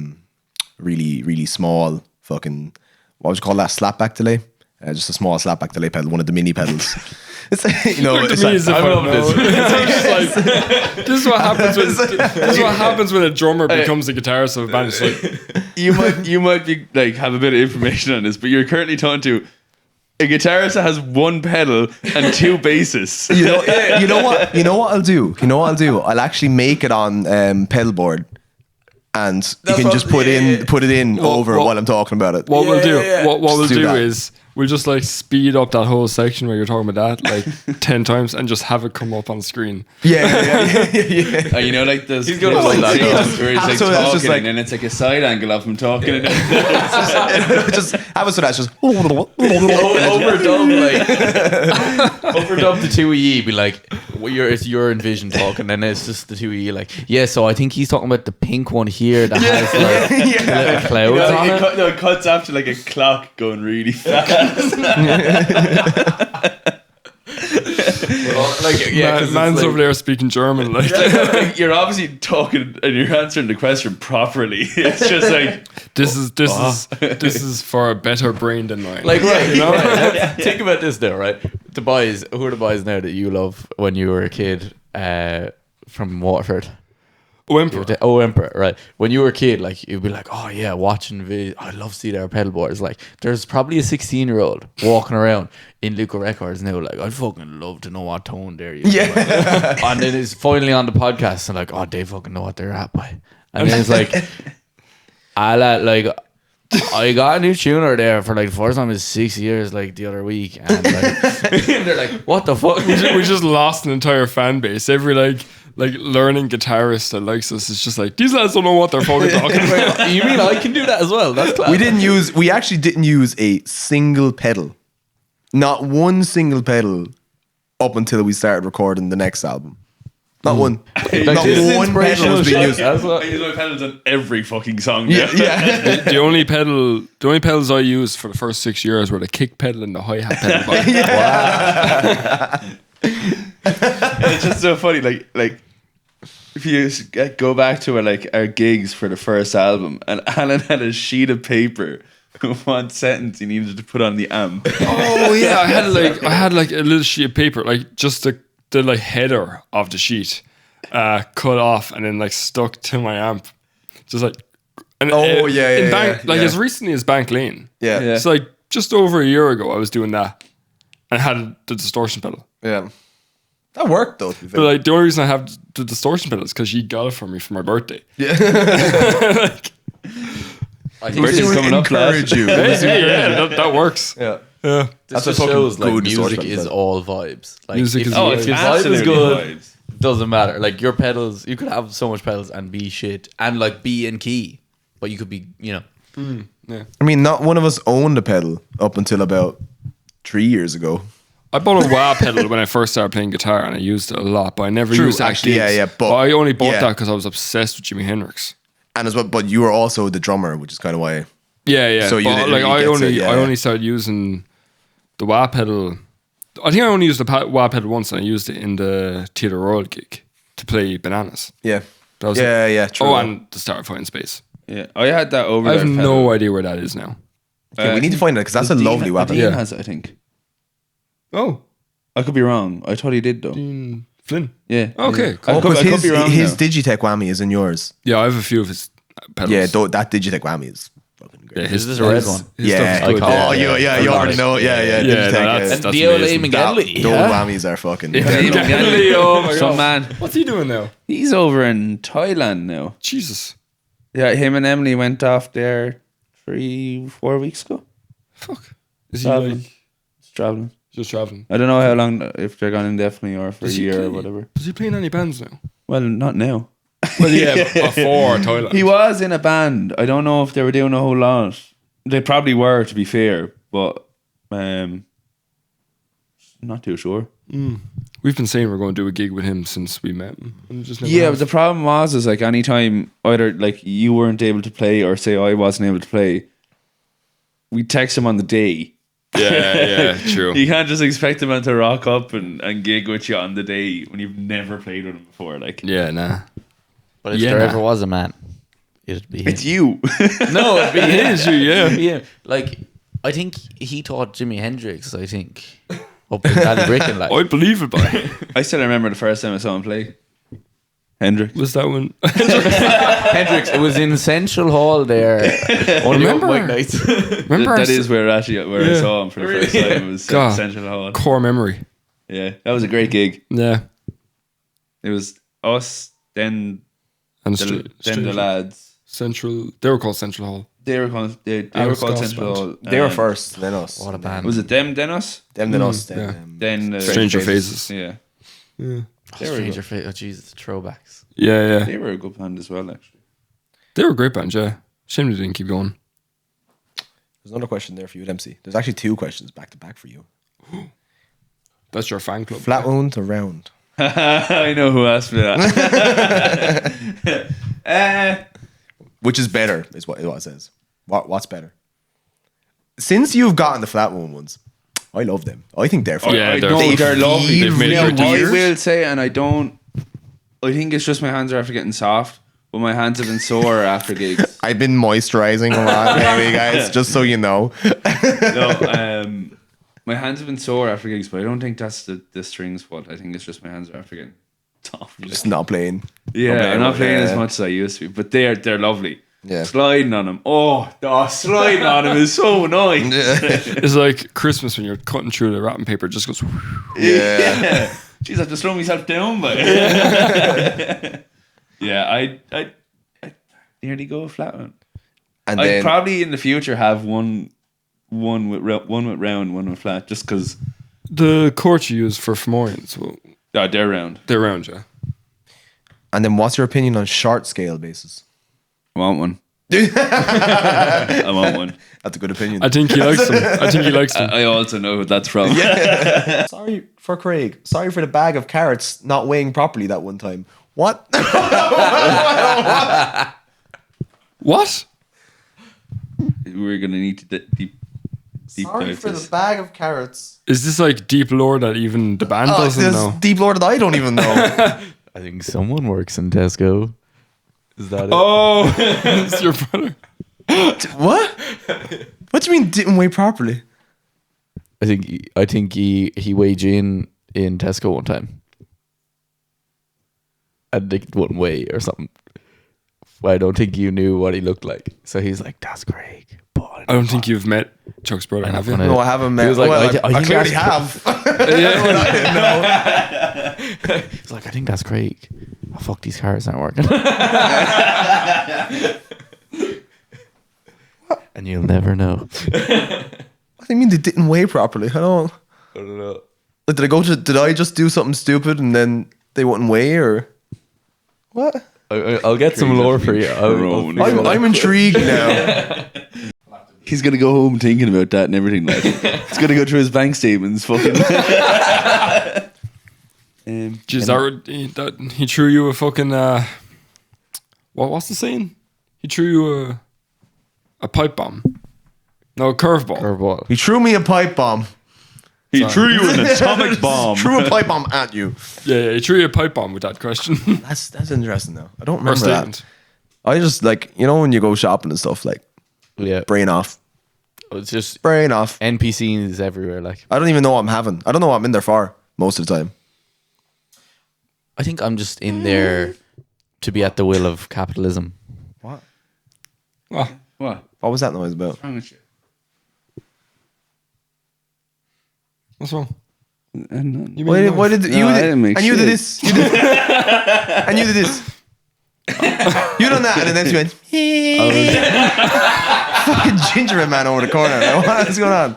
really, really small fucking, what would you call that? Slapback delay? Just a small slapback delay pedal, one of the mini pedals. It's it's this is what happens when a drummer becomes a guitarist of a band. It's like You might be like have a bit of information on this, but you're currently talking to a guitarist that has one pedal and two basses. you know what I'll do? I'll actually make it on pedal board, and you can just put it in over while I'm talking about it. what we'll do. What we'll Just do do that. is we'll just like speed up that whole section where you're talking about that like 10 times and just have it come up on screen. Yeah. You know, like there's gonna love that, though. where it's like So that's talking just like- and then it's like a side angle of him talking. And Just have it so that's just Overdub the 2E, be like, it's your Envision talking, and then it's just the 2E, like, yeah, so I think he's talking about the pink one here that has like little clouds on it. it cuts after like a clock going really fast. Like, yeah, 'cause it's man's like- over there speaking German. Like, Like, you're obviously talking and you're answering the question properly. It's just like this is for a better brain than mine. Like, right, you know? Let's think about this now, right? The boys, who are the boys now that you love when you were a kid from Waterford? Emperor. Emperor, right? When you were a kid, like, you'd be like, oh yeah, watching videos. I love seeing our pedal boards. Like, there's probably a 16-year-old walking around in Luca Records now, like, I'd fucking love to know what tone they're using. Yeah. And then it's finally on the podcast and like, oh, they fucking know what they're at by. And then it's like, I got a new tuner there for like the first time in 6 years, like the other week, and like, they're like, "What the fuck?" We just lost an entire fan base. Every like learning guitarist that likes us is just like, these lads don't know what they're fucking talking about. You mean I can do that as well? That's class. We actually didn't use a single pedal, not one single pedal, up until we started recording the next album. Not one. Not this is one pedal was being used. That's I what, use my pedals on every fucking song. Yeah, yeah. The only pedals I used for the first 6 years were the kick pedal and the hi-hat pedal. It's just so funny. Like if you go back to our gigs for the first album, and Alan had a sheet of paper. One sentence he needed to put on the amp. Oh yeah, I had like a little sheet of paper, like just the like header of the sheet cut off and then like stuck to my amp, just like. And in Bank, like as recently as Bank Lane. Yeah. It's like just over a year ago I was doing that and had the distortion pedal. Yeah. That worked though. But like the only reason I have the distortion pedal is because she got it for me for my birthday. Yeah. Like, I think Birthday's this, coming up, encourage you. yeah, that works. Yeah. Yeah. this That's a just fucking shows like good music distortion is pedal. all vibes. Like Music if, is you- vibes. if your vibe is Absolutely good, vibes. doesn't matter. Like your pedals, you could have so much pedals and be shit and like be in key, but you could be, you know. I mean, not one of us owned a pedal up until about 3 years ago. I bought a wah pedal when I first started playing guitar and I used it a lot, but I never True, used it at actually, gigs. yeah, but- I only bought yeah. that because I was obsessed with Jimi Hendrix. And as well, but you were also the drummer, which is kind of why. Yeah. So you but didn't like really I get to- only yeah, I yeah. only started using the wah pedal. I think I only used the wah pedal once, and I used it in the Theatre Royal gig to play Bananas. Yeah. That was Yeah, it. yeah, true. Oh, and the Start Fighting Space. Yeah, I had that over. I have no idea where that is now. Yeah, we need to find it because that's a lovely weapon. Dean Yeah. has it, I think. Oh, I could be wrong. I thought he did though. Flynn. Yeah. Okay, Yeah. cool. I could, I could be wrong. his now. Digitech whammy is in yours. Yeah, I have a few of his pedals. Yeah, that Digitech whammy is fucking great. Yeah, his, Is this a red his- one? his Yeah. stuff is good. Oh, Yeah. you already know. Yeah. Yeah, Digitech, no, that's And the old amazing. Eamon That- Gendley. those Yeah. whammies are fucking. Oh my Some God. man. What's he doing now? He's over in Thailand now. Jesus. Yeah, him and Emily went off there 3-4 weeks ago. Fuck. Is he Traveling. like Just traveling. just traveling? I don't know how long, if they're gone indefinitely or for a Does he year play- or whatever. Does he play in any bands now? Well, not now. Well, yeah, before Thailand. He was in a band. I don't know if they were doing a whole lot. They probably were, to be fair, but not too sure. We've been saying we're going to do a gig with him since we met him. And just never Yeah, have. but the problem was like anytime either like you weren't able to play or say I wasn't able to play, we text him on the day. yeah, true. You can't just expect him to rock up and gig with you on the day when you've never played with him before. Like Yeah, nah. But if Yeah, there nah. ever was a man, it'd be him. it's you. No, it'd be him. is you, yeah. It'd be him. Like, I think he taught Jimi Hendrix, I think, up in Ballybricken. Like, I believe it, boy. I still remember the first time I saw him play. Hendrix. Was that when? Hendrix, it was in Central Hall there. Only Remember? open mic nights. Remember? That is where I saw him for the first time. It was God. Central Hall. core memory. Yeah, that was a great gig. Yeah. It was us, then And the lads. Central. They were called Central Hall. They were called Alex Central Goss band. Hall. They were first, then us. What a band. Was it them, then us? Them, then us. yeah. Then, Then Stranger Phases. Yeah, Stranger Fate. Oh, Jesus, the throwbacks. Yeah. they were a good band as well, actually. They were a great band, yeah. Shame they didn't keep going. There's another question there for you, MC. There's actually two questions back to back for you. That's your fan club. Flat wound or round? I know who asked me that. Which is better, is what it says. What's better? Since you've gotten the flat wound ones, I love them. I think they're fun. Yeah, I they're- know They they're lovely. They've made Now, their I gears. will say, and I think it's just my hands are after getting soft, but my hands have been sore after gigs. I've been moisturizing a lot, maybe, guys, just so you know. No, my hands have been sore after gigs, but I don't think that's the strings fault. I think it's just my hands are after getting soft. Just not playing. Yeah, I'm not playing as yeah. much as I used to be, but they're lovely. Yeah. Sliding on them. Sliding on them is so nice. It's like Christmas when you're cutting through the wrapping paper. It just goes. Yeah. Jeez, I have to slow myself down, but yeah, I nearly go flat one. And I'd then probably in the future have one with round, one with flat, just because The court you use for Fomorians, well, they're round. they're round, yeah. what's your opinion on short scale bases? I want one. I want one. That's a good opinion. I think he likes them. I also know who that's from. Sorry for Craig. Sorry for the bag of carrots not weighing properly that one time. What? What? We're gonna need to deep dive this. bag of carrots. Is this like deep lore that even the band doesn't There's know? deep lore that I don't even know. I think someone works in Tesco. Is that it? Oh, it's your brother. What? What do you mean didn't weigh properly? I think he weighed you in Tesco one time, and it wouldn't weigh or something. I don't think you knew what he looked like, so he's like, "That's Craig." But I don't think you've met Chuck's brother, have you? No, I haven't met. He was like, well, I I think clearly that's- have. I didn't know. he's like, "I think that's Craig." Oh, fuck, these cars aren't working. And you'll never know. What do you mean they didn't weigh properly? I don't know. Like, did I just do something stupid and then they wouldn't weigh, or what? I'll get some lore for you. I'm intrigued now. He's gonna go home thinking about that and everything. Like, he's gonna go through his bank statements. Fucking. Jeez, he threw you a fucking what's the saying? He threw you a pipe bomb. No, a curveball. Curveball. He threw me a pipe bomb. He threw you an atomic bomb. Threw a pipe bomb at you. Yeah, he threw you a pipe bomb with that question. That's interesting though. I don't Or remember that. statement. I just like, you know, when you go shopping and stuff, like Yeah, brain off. it's just Brain off. NPCs everywhere. Like, I don't even know what I'm having. I don't know what I'm in there for most of the time. I think I'm just in there to be at the will of capitalism. What? Oh, What? What was that noise about? What's wrong with you? what's wrong? And You Why mean did, why did No, you I did, didn't make and you did shit. this? You did, and you did this. You done that, and then she went. Fucking gingerbread man over the corner. What's going on?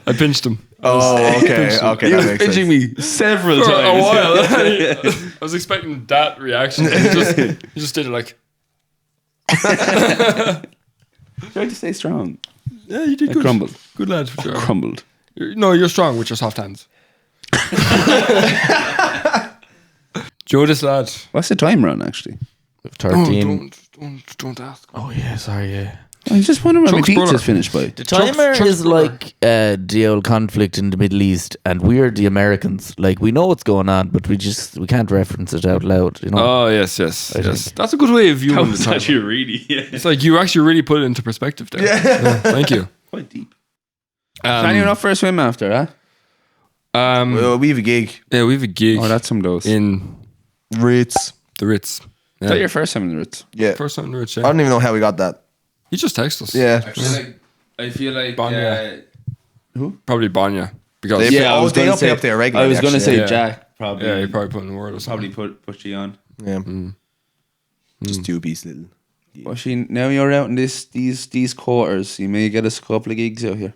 I pinched him. Oh, okay, okay, He that was makes sense. pinching me several For times. a while. I was expecting that reaction. He just did it like, Try to stay strong. yeah, you did I good. crumbled. Good lad. For sure. Crumbled. You're strong with your soft hands. Joe, this lad. What's the timer on actually? 13. Don't ask. Oh yeah, sorry, yeah. I was just wondering when my Chuck's brother. pizza's finished by. The timer Chuck's is brother. like the old conflict in the Middle East, and we're the Americans. Like, we know what's going on, but we can't reference it out loud. You know. Oh yes. think. That's a good way of viewing the That's time. actually really It's like you actually really put it into perspective there. Yeah. Thank you. quite deep. Anyone up for a swim after, huh? Well, we have a gig. Yeah, we have a gig Oh, that's some dose. in Ritz. the Ritz. Is that your first time in the Ritz? Yeah. First time in the Ritz, I yeah. don't even know how we got that. He just texted us. Yeah. I feel like Banya. Probably Banya. Because They- I Oh, was they gonna up- they say- up there regularly, I was gonna actually, say yeah. Jack probably. yeah, he probably put in the word or something. probably put you on. Yeah. Just two-piece little. Well, now you're out in these quarters. You may get us a couple of gigs out here.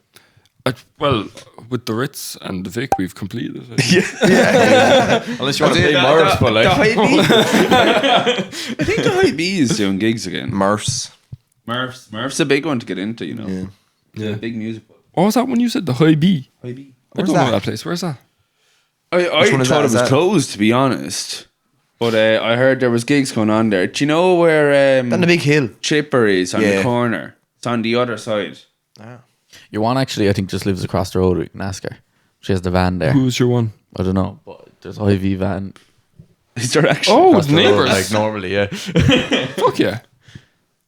Well, with the Ritz and the Vic, we've completed it. Unless you want to play Mars, but like, I think the High B is doing gigs again. Murphs. Murph's a big one to get into, you know. Yeah. A big music. What was that when you said the High B? High B. I don't know that place. Where's that? I one is thought that? it was Is that- closed, to be honest. But I heard there was gigs going on there. Do you know where On the big hill. Chipper is on Yeah. the corner? It's on the other side. Your one actually, I think, just lives across the road. We can ask her. She has the van there. Who's your one? I don't know, but there's Ivy van. Is there actually? Oh, across it's the road, neighbors. like normally, yeah. Fuck yeah.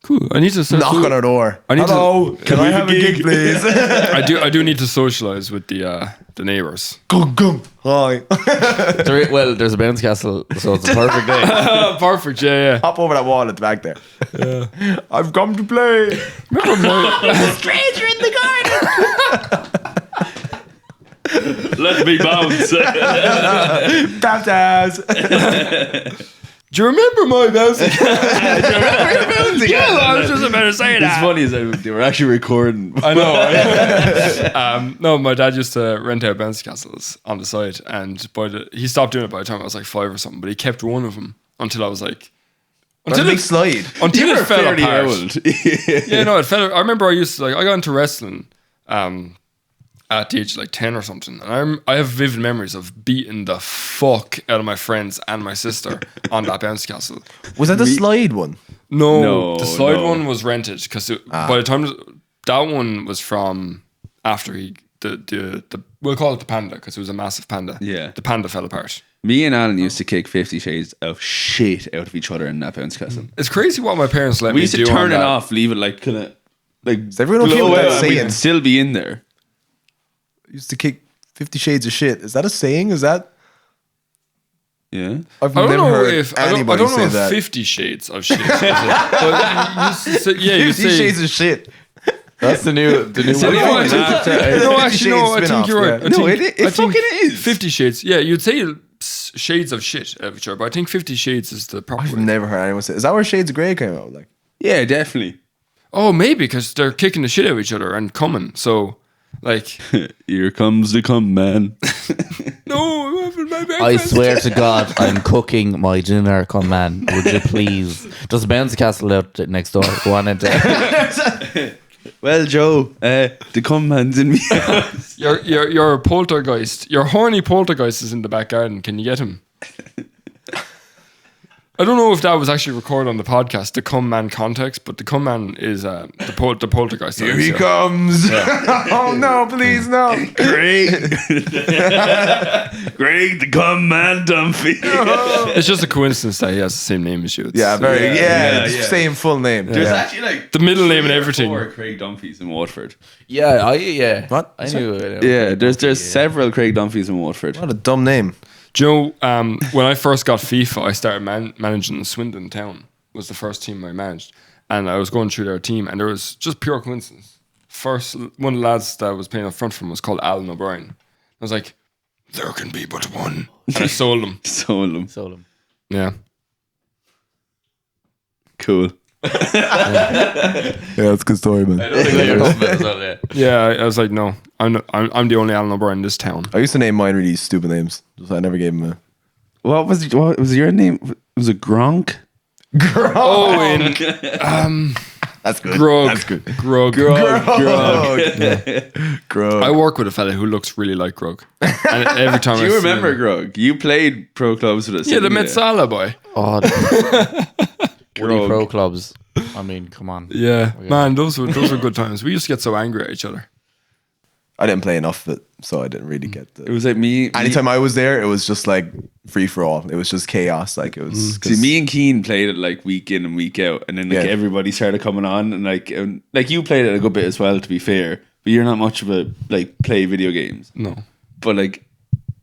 Cool. I need to Knock on our door. I need to- Hello, can I have a gig, please? I do need to socialize with the neighbors. Go. Hi. There's a bounce castle, so it's a perfect day. Perfect. Yeah. Hop over that wall at the back there. I've come to play. Stranger in the garden. Let me bounce. Baptized. Do you remember my bouncing? Yeah, I was just about to say It's that. funny is they were actually recording. I know. Right? No, my dad used to rent out bouncy castles on the side, and he stopped doing it by the time I was like 5 or something. But he kept one of them until I was like, That's a big slide. until You it were fell fairly apart. old. Yeah, no, it fell. I remember I used to I got into wrestling at the age of like 10 or something, and I have vivid memories of beating the fuck out of my friends and my sister on that bouncy castle. Was that the slide one? No, the slide no. one was rented because by the time that one was from after the we'll call it the panda because it was a massive panda. Yeah. The panda fell apart. Me and Alan used to kick 50 Shades of shit out of each other in that bounce castle. It's crazy what my parents let We me used do. to turn on it that. off, leave it like kind of like. Is everyone okay blow with that out, and we saying? could still be in there. Used to kick 50 Shades of shit. Is that a saying? Is that? Yeah. I've I don't never know heard if I anybody don't know say if that. 50 Shades of shit. Is it? But you say, yeah, you 50 say. Shades of shit. That's the new No, I think- no, actually, no. I think you're right. I No, think- it I think fucking is. 50 Shades. Yeah, you'd say shades of shit of each other, but I think 50 Shades is the proper. I've way. never heard anyone say. Is that where Shades of Grey came out? Like, Yeah, definitely. Oh, maybe because they're kicking the shit out of each other and coming. So, like, Here comes the come man. no, I'm having my I breakfast. swear to God, I'm cooking my dinner. Come on, would you please? Just bounce castle out next door. Go on into. Well, Joe, the come man's in me. Your poltergeist, your horny poltergeist is in the back garden. Can you get him? I don't know if that was actually recorded on the podcast, the come man context, but the come man is the poltergeist. here he comes. Oh no, please no. Greg. Greg, the come man, Dumpy. It's just a coincidence that he has the same name as you. It's- Yeah, very. Yeah, Yeah, yeah. same full name. There's Yeah. actually like The middle name and 3 or everything. 4 Craig Dumphys in Watford. Yeah. What? I knew it. Yeah, there's several Craig Dumphys in Watford. What a dumb name. Do you know, when I first got FIFA, I started managing Swindon Town. Was the first team I managed, and I was going through their team, and there was just pure coincidence. First, one of the lads that I was playing up front from was called Alan O'Brien. I was like, "There can be but one," and I sold him. Sold him. Sold him. Yeah, Cool. Yeah, that's a good story, man. yeah. I was like, "No, I'm the only Alan O'Brien in this town." I used to name mine really stupid names. So I never gave him a. What was your name? Was it Gronk? Oh, in That's good. Grog. That's good. Grog. Grog. I work with a fella who looks really like Grog, and every time Do I you see remember him- Grog? You played pro clubs with us. Yeah, the didn't you? Metsala boy. Oh, Woody Grog. Pro Clubs. I mean, come on. Yeah, man, those were good times. We used to get so angry at each other. I didn't play enough of it, so I didn't really get It the. was like me. Anytime I was there, it was just like free for all. It was just chaos. Like it was. See, me and Keen played it like week in and week out, and then like Yeah. everybody started coming on, and like you played it a good bit as well. To be fair, but you're not much of a like play video games. No. But like,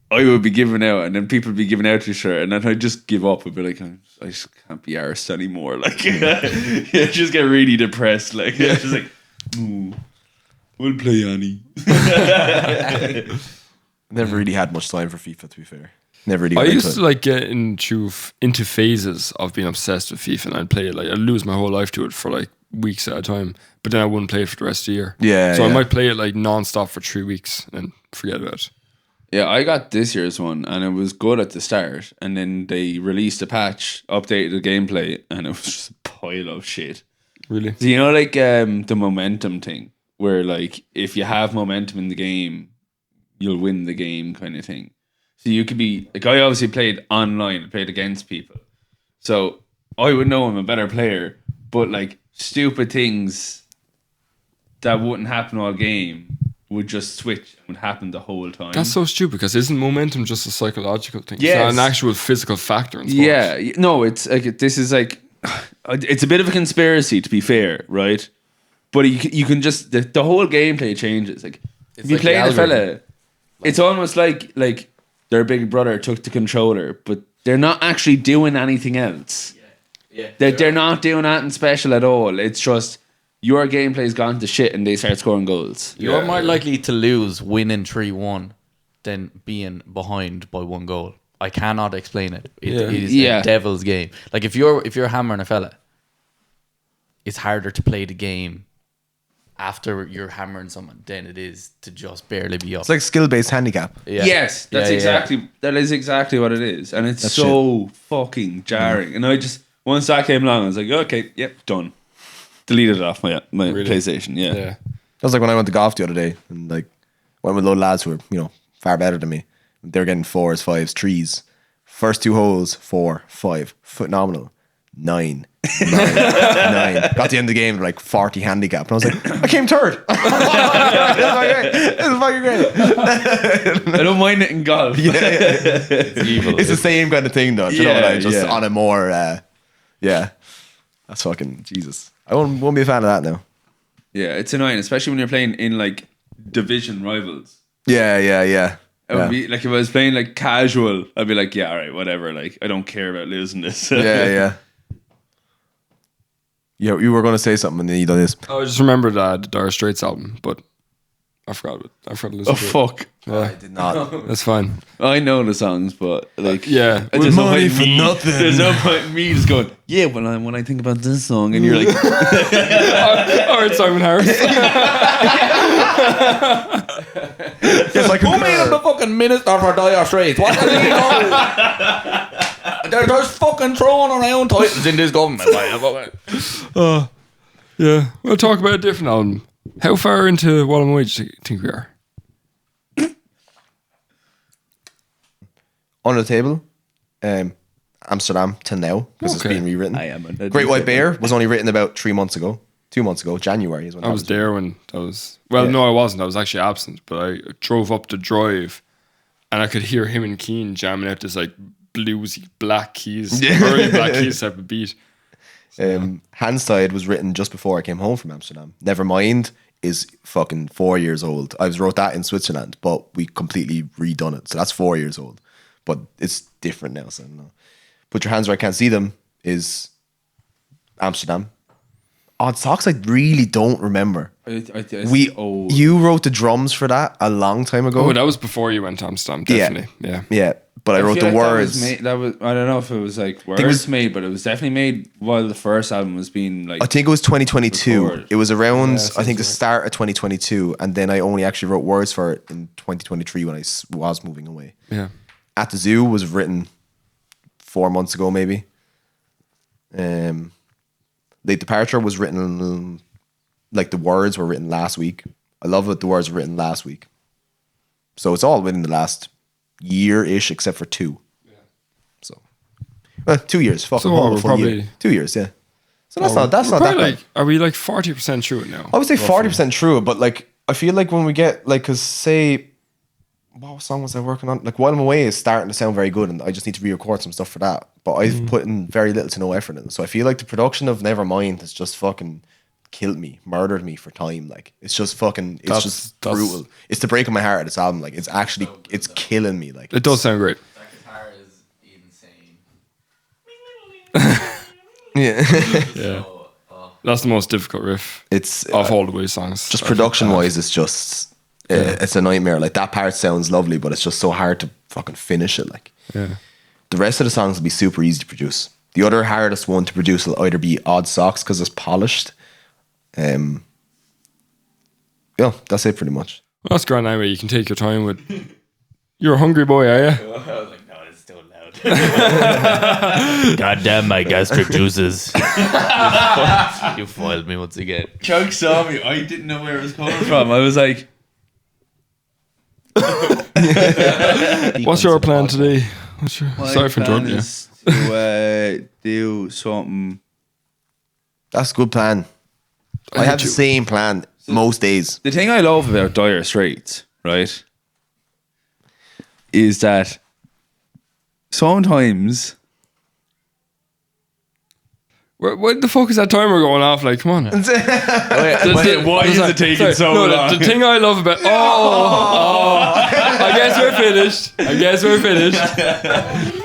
I would be giving out, and then people would be giving out to each other, and then I'd just give up and be like, I just can't be arsed anymore. Like, yeah, just get really depressed. Like, just like, ooh, we'll play Annie. Never really had much time for FIFA. To be fair, never really. I got used into to it. like get into phases of being obsessed with FIFA, and I'd play it like I'd lose my whole life to it for like weeks at a time, but then I wouldn't play it for the rest of the year. Yeah, so I yeah. might play it like non-stop for 3 weeks and forget about it. Yeah, I got this year's one, and it was good at the start, and then they released a patch, updated the gameplay, and it was just a pile of shit. Really? So you know, like the momentum thing, where like if you have momentum in the game, you'll win the game, kind of thing. So you could be like, I obviously played online, I played against people, so I would know I'm a better player, but like stupid things that wouldn't happen all game would just switch and would happen the whole time. That's so stupid because isn't momentum just a psychological thing? Yes. It's not an actual physical factor in sports. Yeah, no, it's like this is like it's a bit of a conspiracy to be fair, right? But you can just the whole gameplay changes. Like if you like play the a fella, algorithm. it's almost like their big brother took the controller, but they're not actually doing anything else. Yeah. They're not doing anything special at all. It's just your gameplay's gone to shit and they start scoring goals. You're more likely to lose winning 3-1 than being behind by 1 goal. I cannot explain it. It is Yeah. a devil's game. Like if you're hammering a fella, it's harder to play the game after you're hammering someone than it is to just barely be up. It's like skill-based handicap. Yeah. Yes, that's Yeah, yeah. that is exactly what it is. And it's That's so fucking jarring. And I just once that came along, I was like, okay, yep, done. Deleted it off my PlayStation. Yeah. Yeah. That was like when I went to golf the other day and like went with a load of lads who were, you know, far better than me. They were getting 4s, 5s, 3s. First 2 holes, 4, 5, phenomenal. 9. 9. Got to the end of the game like 40 handicap. And I was like, I came third. This is fucking great. I don't mind it in golf. It's evil. It's the same kind of thing though. Do you know what I mean? Just Yeah. on a more yeah. That's fucking Jesus. I won't be a fan of that now. Yeah, it's annoying, especially when you're playing in like division rivals. Yeah. I would be like if I was playing like casual, I'd be like, yeah, all right, whatever. Like I don't care about losing this. Yeah. Yeah, you were going to say something and then you done this. I just remembered the Dire Straits album, but I forgot it. I forgot to listen Oh to it. fuck! I did not. That's fine. I know the songs, but like, Yeah. there's no money point for me- nothing. There's no point in me just going, yeah. When I think about this song, and you're like, All right, Simon Harris. It's like Who made him the fucking minister for Dire Straits? What does he know? They're just fucking throwing around titles in this government. Yeah. We'll talk about a different album. How far into What Am I do you think we are? on the table. Amsterdam till now because Okay. it's being rewritten. I am. a- Great White Bear was only written about 3 months ago. 2 months ago, January is when I that was there when that was. Well, Yeah. no, I wasn't. I was actually absent, but I drove up the drive, and I could hear him and Keane jamming out this like bluesy Black Keys, early Black Keys type of beat. Handstide was written just before I came home from Amsterdam. Nevermind is fucking 4 years old. I wrote that in Switzerland, but we completely redone it. So that's 4 years old. But it's different now, so I don't know. Put Your Hands Where I Can't See Them is Amsterdam. Odd Socks I really don't remember. You wrote the drums for that a long time ago. Oh, that was before you went to Amsterdam, definitely. Yeah. Yeah, but I wrote the words. That was I don't know if it was like words it was- made, but it was definitely made while the first album was being like. I think it was 2022. Recorded. It was around, I think, the right. start of 2022. And then I only actually wrote words for it in 2023 when I was moving away. Yeah. At the Zoo was written 4 months ago, maybe. Late Departure was written, like the words were written last week. I love it, the words were written last week. So it's all within the last year-ish, except for 2. Yeah. So, 2 years. Fucking So almost we're full probably- year. 2 years, yeah. So that's not We're that probably bad. like, are we like 40% through it now? I would say 40% true, but like I feel like when we get like, cause say, what song was I working on? Like While I'm Away is starting to sound very good, and I just need to re-record some stuff for that. But I've put in very little to no effort in it, so I feel like the production of Nevermind has just fucking killed me, murdered me for time. Like it's just fucking, it's just brutal. It's the break of my heart. This album, like it's actually, it's killing me. Like It does sound great. That guitar is insane. yeah, That's the most difficult riff it's of all the Willie songs. just production wise, it's just. It's a nightmare. Like that part sounds lovely, but it's just so hard to fucking finish it. Like, Yeah. the rest of the songs will be super easy to produce. The other hardest one to produce will either be Odd Socks because it's polished. Yeah, that's it pretty much. Well, that's grand anyway. You can take your time with. You're a hungry boy, are you? I was like, no, it's still loud. God damn my gastric juices. You foiled me once again. Chuck saw me. I didn't know where it was coming from. I was like, What's your plan today? my Sorry for plan interrupting you. is to do something That's a good plan. I have the same plan most days. The thing I love about Dire Straits, right, is that sometimes What the fuck is that timer going off? Like, come on. why is it taking so long? The thing I love about I guess we're finished.